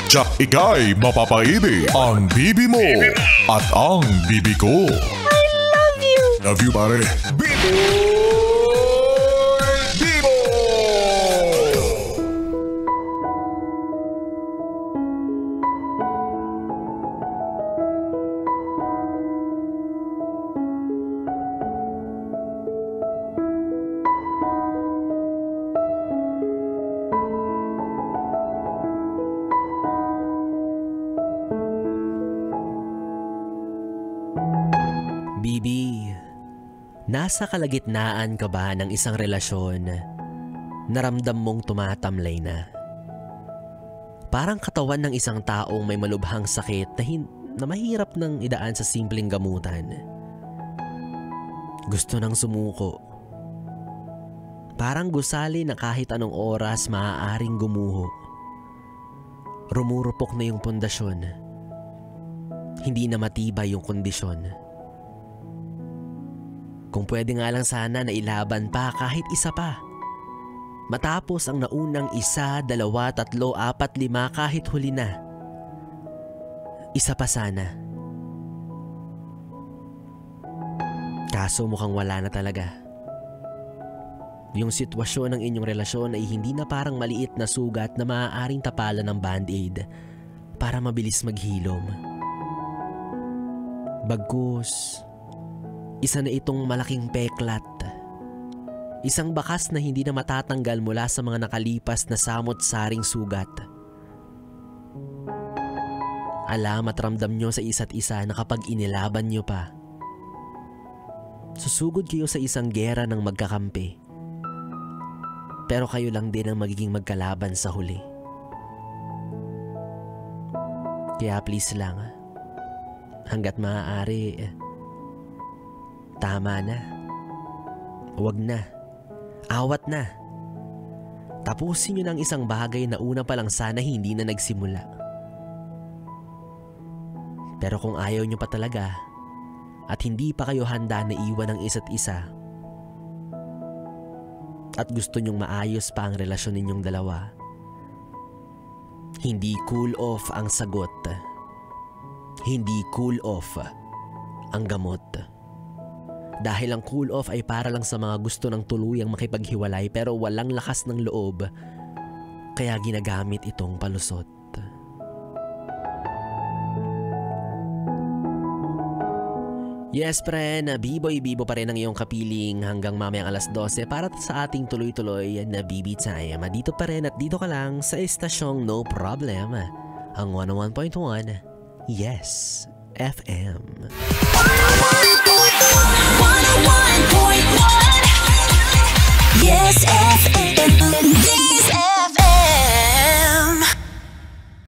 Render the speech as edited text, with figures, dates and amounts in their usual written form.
Jack ika'y mapapaibig ang bibi mo at ang bibi ko. I love you! Love you, pare. Bibo! Bibo! Bibi, nasa kalagitnaan ka ba ng isang relasyon na ramdam mong tumatamlay na? Parang katawan ng isang taong may malubhang sakit na mahirap nang idaan sa simpleng gamutan. Gusto nang sumuko. Parang gusali na kahit anong oras maaaring gumuho. Rumurupok na yung pundasyon. Hindi na matibay yung kondisyon. Kung pwede nga lang sana na ilaban pa kahit isa pa. Matapos ang naunang 1, 2, 3, 4, 5 kahit huli na. Isa pa sana. Kaso mukhang wala na talaga. Yung sitwasyon ng inyong relasyon ay hindi na parang maliit na sugat na maaaring tapalan ng band-aid para mabilis maghilom. Bagkus, isa na itong malaking peklat. Isang bakas na hindi na matatanggal mula sa mga nakalipas na samot-saring sugat. Alam at ramdam nyo sa isa't isa na kapag inilaban nyo pa, susugod kayo sa isang gera ng magkakampi. Pero kayo lang din ang magiging magkalaban sa huli. Kaya please lang, hanggat maaari, tama na. Huwag na. Awat na. Tapusin nyo ng isang bagay na una pa lang sana hindi na nagsimula. Pero kung ayaw nyo pa talaga at hindi pa kayo handa na iwan ang isa't isa at gusto nyong maayos pa ang relasyon ninyong dalawa, hindi cool off ang sagot. Hindi cool off ang gamot. Dahil ang cool off ay para lang sa mga gusto ng tuluyang makipaghiwalay pero walang lakas ng loob, kaya ginagamit itong palusot. Yes, pre, na Bibo pa rin ang iyong kapiling hanggang mamayang 12:00 para sa ating tuloy-tuloy na BB Time. Dito pa rin at dito ka lang sa estasyong No Problem, ang 101.1 Yes FM.